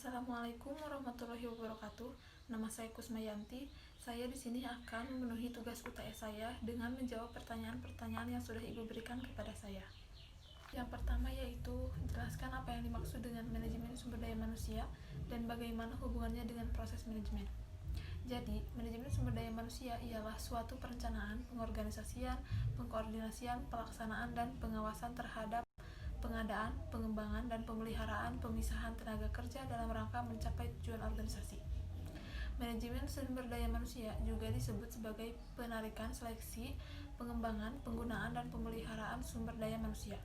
Assalamualaikum warahmatullahi wabarakatuh. Nama saya Kusmayanti. Saya di sini akan memenuhi tugas UTS saya dengan menjawab pertanyaan-pertanyaan yang sudah Ibu berikan kepada saya. Yang pertama yaitu jelaskan apa yang dimaksud dengan manajemen sumber daya manusia dan bagaimana hubungannya dengan proses manajemen. Jadi, manajemen sumber daya manusia ialah suatu perencanaan, pengorganisasian, pengkoordinasian, pelaksanaan, dan pengawasan terhadap pengadaan, pengembangan, dan pemeliharaan pemisahan tenaga kerja dalam rangka mencapai tujuan organisasi. Manajemen sumber daya manusia juga disebut sebagai penarikan, seleksi, pengembangan, penggunaan, dan pemeliharaan sumber daya manusia.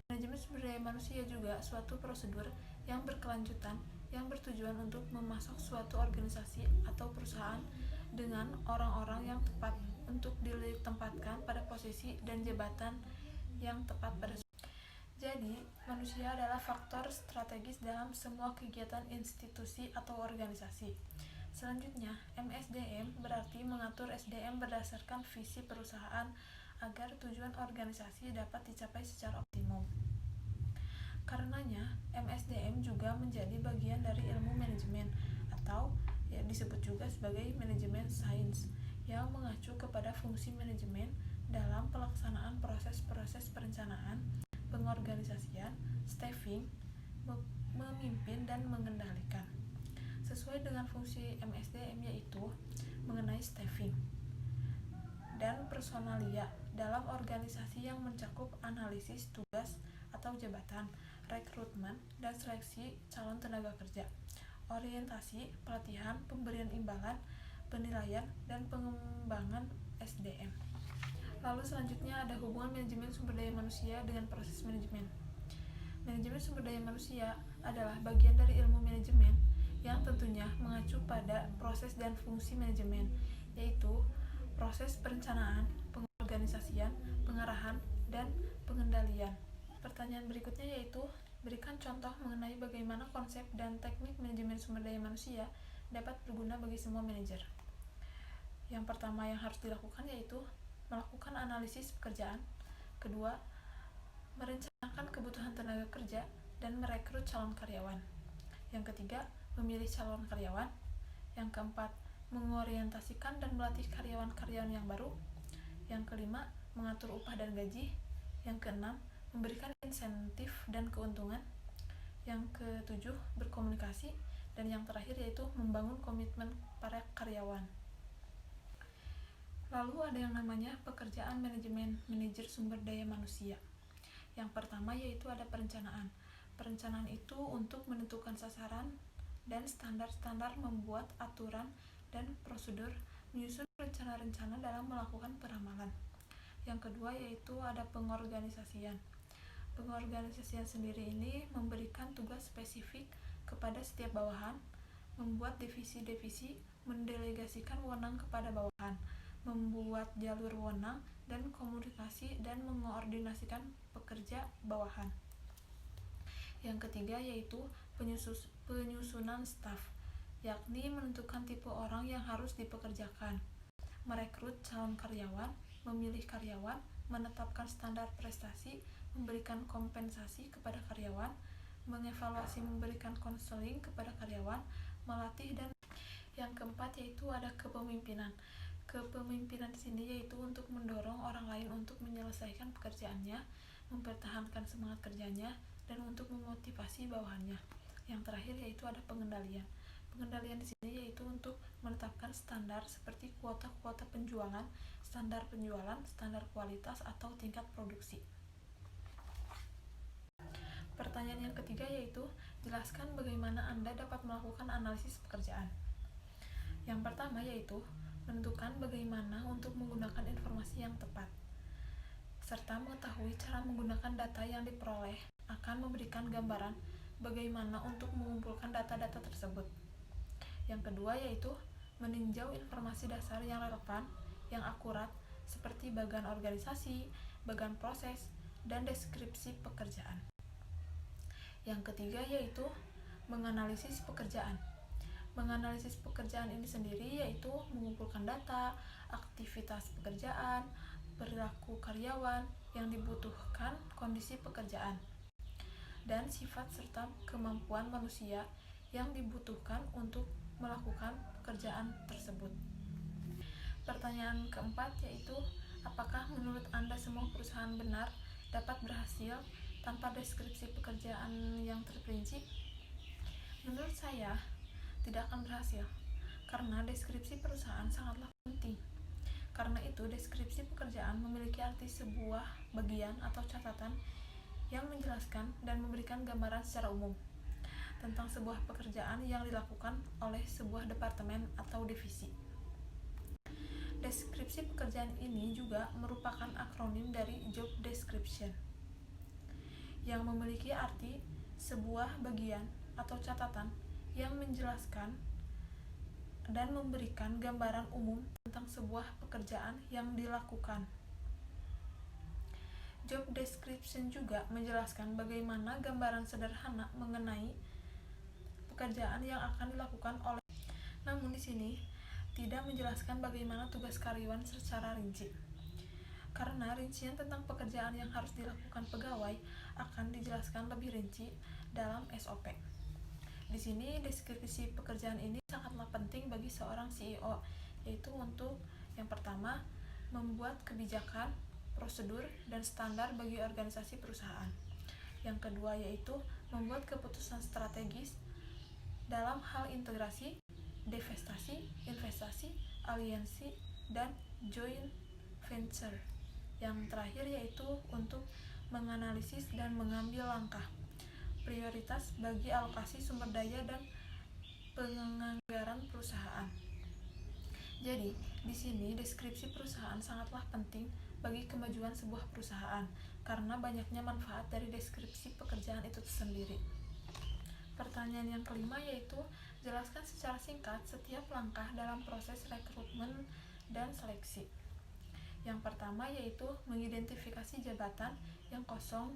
Manajemen sumber daya manusia juga suatu prosedur yang berkelanjutan yang bertujuan untuk memasok suatu organisasi atau perusahaan dengan orang-orang yang tepat untuk ditempatkan pada posisi dan jabatan yang tepat pada. Jadi, manusia adalah faktor strategis dalam semua kegiatan institusi atau organisasi. Selanjutnya, MSDM berarti mengatur SDM berdasarkan visi perusahaan agar tujuan organisasi dapat dicapai secara optimum. Karenanya, MSDM juga menjadi bagian dari ilmu manajemen atau disebut juga sebagai manajemen sains yang mengacu kepada fungsi manajemen dalam pelaksanaan proses-proses perencanaan, pengorganisasian, staffing, memimpin, dan mengendalikan. Sesuai dengan fungsi MSDM yaitu mengenai staffing dan personalia dalam organisasi yang mencakup analisis tugas atau jabatan, rekrutmen dan seleksi calon tenaga kerja, orientasi, pelatihan, pemberian imbalan, penilaian, dan pengembangan SDM. Lalu selanjutnya ada hubungan manajemen sumber daya manusia dengan proses manajemen. Manajemen sumber daya manusia adalah bagian dari ilmu manajemen yang tentunya mengacu pada proses dan fungsi manajemen, yaitu proses perencanaan, pengorganisasian, pengarahan, dan pengendalian. Pertanyaan berikutnya yaitu berikan contoh mengenai bagaimana konsep dan teknik manajemen sumber daya manusia dapat berguna bagi semua manajer. Yang pertama yang harus dilakukan yaitu melakukan analisis pekerjaan. Kedua, merencanakan kebutuhan tenaga kerja dan merekrut calon karyawan. Yang ketiga, memilih calon karyawan. Yang keempat, mengorientasikan dan melatih karyawan-karyawan yang baru. Yang kelima, mengatur upah dan gaji. Yang keenam, memberikan insentif dan keuntungan. Yang ketujuh, berkomunikasi. Dan yang terakhir yaitu membangun komitmen para karyawan. Lalu ada yang namanya pekerjaan manajemen, manajer sumber daya manusia. Yang pertama yaitu ada perencanaan. Perencanaan itu untuk menentukan sasaran dan standar-standar, membuat aturan dan prosedur, menyusun rencana-rencana dalam melakukan peramalan. Yang kedua yaitu ada pengorganisasian. Pengorganisasian sendiri ini memberikan tugas spesifik kepada setiap bawahan, membuat divisi-divisi, mendelegasikan wewenang kepada bawahan, membuat jalur wewenang dan komunikasi dan mengkoordinasikan pekerja bawahan. Yang ketiga yaitu penyusunan staf, yakni menentukan tipe orang yang harus dipekerjakan, merekrut calon karyawan, memilih karyawan, menetapkan standar prestasi, memberikan kompensasi kepada karyawan, mengevaluasi, memberikan konseling kepada karyawan, melatih dan yang keempat yaitu ada kepemimpinan. Kepemimpinan di sini yaitu untuk mendorong orang lain untuk menyelesaikan pekerjaannya, mempertahankan semangat kerjanya, dan untuk memotivasi bawahannya. Yang terakhir yaitu ada pengendalian. Pengendalian di sini yaitu untuk menetapkan standar seperti kuota-kuota penjualan, standar penjualan, standar kualitas, atau tingkat produksi. Pertanyaan yang ketiga yaitu jelaskan bagaimana Anda dapat melakukan analisis pekerjaan. Yang pertama yaitu menentukan bagaimana untuk menggunakan informasi yang tepat, serta mengetahui cara menggunakan data yang diperoleh akan memberikan gambaran bagaimana untuk mengumpulkan data-data tersebut. Yang kedua yaitu meninjau informasi dasar yang relevan, yang akurat, seperti bagan organisasi, bagan proses, dan deskripsi pekerjaan. Yang ketiga yaitu menganalisis pekerjaan. Menganalisis pekerjaan ini sendiri yaitu mengumpulkan data, aktivitas pekerjaan, perilaku karyawan yang dibutuhkan kondisi pekerjaan, dan sifat serta kemampuan manusia yang dibutuhkan untuk melakukan pekerjaan tersebut. Pertanyaan keempat yaitu, apakah menurut Anda semua perusahaan benar dapat berhasil tanpa deskripsi pekerjaan yang terperinci? Menurut saya, tidak akan berhasil, karena deskripsi perusahaan sangatlah penting. Karena itu, deskripsi pekerjaan memiliki arti sebuah bagian atau catatan yang menjelaskan dan memberikan gambaran secara umum tentang sebuah pekerjaan yang dilakukan oleh sebuah departemen atau divisi. Deskripsi pekerjaan ini juga merupakan akronim dari job description, yang memiliki arti sebuah bagian atau catatan yang menjelaskan dan memberikan gambaran umum tentang sebuah pekerjaan yang dilakukan. Job description juga menjelaskan bagaimana gambaran sederhana mengenai pekerjaan yang akan dilakukan oleh. Namun di sini tidak menjelaskan bagaimana tugas karyawan secara rinci. Karena rincian tentang pekerjaan yang harus dilakukan pegawai akan dijelaskan lebih rinci dalam SOP. Di sini deskripsi pekerjaan ini sangatlah penting bagi seorang CEO, yaitu untuk yang pertama, membuat kebijakan, prosedur, dan standar bagi organisasi perusahaan. Yang kedua yaitu membuat keputusan strategis dalam hal integrasi, divestasi, investasi, aliansi, dan joint venture. Yang terakhir yaitu untuk menganalisis dan mengambil langkah prioritas bagi alokasi sumber daya dan penganggaran perusahaan. Jadi, di sini deskripsi perusahaan sangatlah penting bagi kemajuan sebuah perusahaan karena banyaknya manfaat dari deskripsi pekerjaan itu sendiri. Pertanyaan yang kelima yaitu, jelaskan secara singkat setiap langkah dalam proses rekrutmen dan seleksi. Yang pertama yaitu mengidentifikasi jabatan yang kosong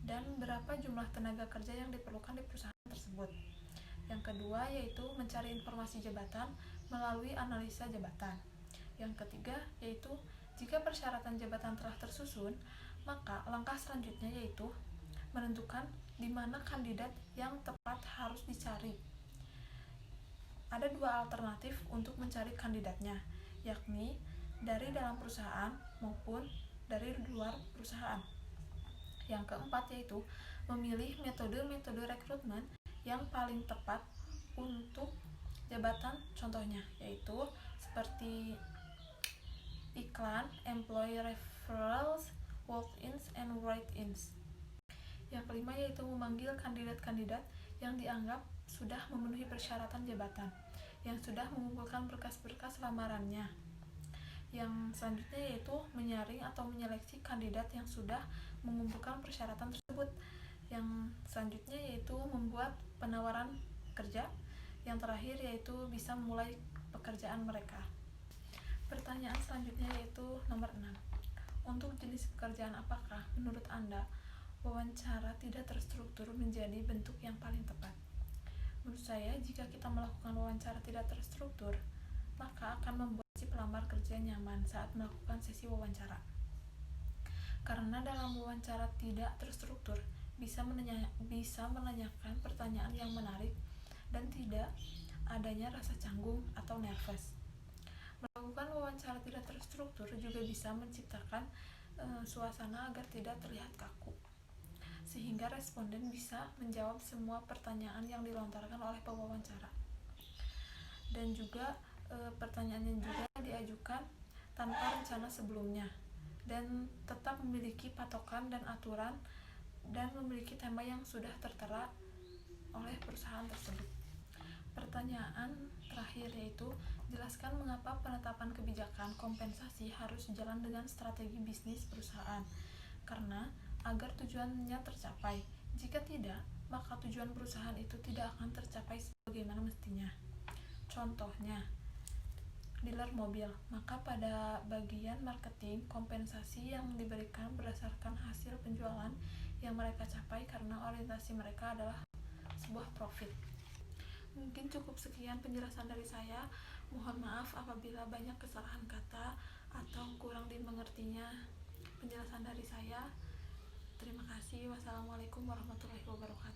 dan berapa jumlah tenaga kerja yang diperlukan di perusahaan tersebut. Yang kedua yaitu mencari informasi jabatan melalui analisa jabatan. Yang ketiga yaitu jika persyaratan jabatan telah tersusun, maka langkah selanjutnya yaitu menentukan di mana kandidat yang tepat harus dicari. Ada dua alternatif untuk mencari kandidatnya, yakni dari dalam perusahaan maupun dari luar perusahaan. Yang keempat yaitu memilih metode-metode rekrutmen yang paling tepat untuk jabatan, contohnya yaitu seperti iklan, employee referrals, walk-ins, and write-ins. Yang kelima yaitu memanggil kandidat-kandidat yang dianggap sudah memenuhi persyaratan jabatan, yang sudah mengumpulkan berkas-berkas lamarannya. Yang selanjutnya yaitu menyaring atau menyeleksi kandidat yang sudah mengumpulkan persyaratan tersebut. Yang selanjutnya yaitu membuat penawaran kerja. Yang terakhir yaitu bisa memulai pekerjaan mereka. Pertanyaan selanjutnya yaitu nomor 6. Untuk jenis pekerjaan apakah menurut Anda wawancara tidak terstruktur menjadi bentuk yang paling tepat? Menurut saya, jika kita melakukan wawancara tidak terstruktur, maka akan membuat si pelamar kerja nyaman saat melakukan sesi wawancara. Karena dalam wawancara tidak terstruktur bisa menanyakan pertanyaan yang menarik dan tidak adanya rasa canggung atau nervous. Melakukan wawancara tidak terstruktur juga bisa menciptakan suasana agar tidak terlihat kaku, sehingga responden bisa menjawab semua pertanyaan yang dilontarkan oleh pewawancara. Dan juga pertanyaannya juga diajukan tanpa rencana sebelumnya dan tetap memiliki patokan dan aturan dan memiliki tema yang sudah tertera oleh perusahaan tersebut. Pertanyaan terakhir yaitu, jelaskan mengapa penetapan kebijakan kompensasi harus jalan dengan strategi bisnis perusahaan. Karena agar tujuannya tercapai. Jika tidak, maka tujuan perusahaan itu tidak akan tercapai sebagaimana mestinya. Contohnya, dealer mobil, maka pada bagian marketing, kompensasi yang diberikan berdasarkan hasil penjualan yang mereka capai karena orientasi mereka adalah sebuah profit. Mungkin cukup sekian penjelasan dari saya. Mohon maaf apabila banyak kesalahan kata atau kurang dimengertinya penjelasan dari saya. Terima kasih. Wassalamualaikum warahmatullahi wabarakatuh.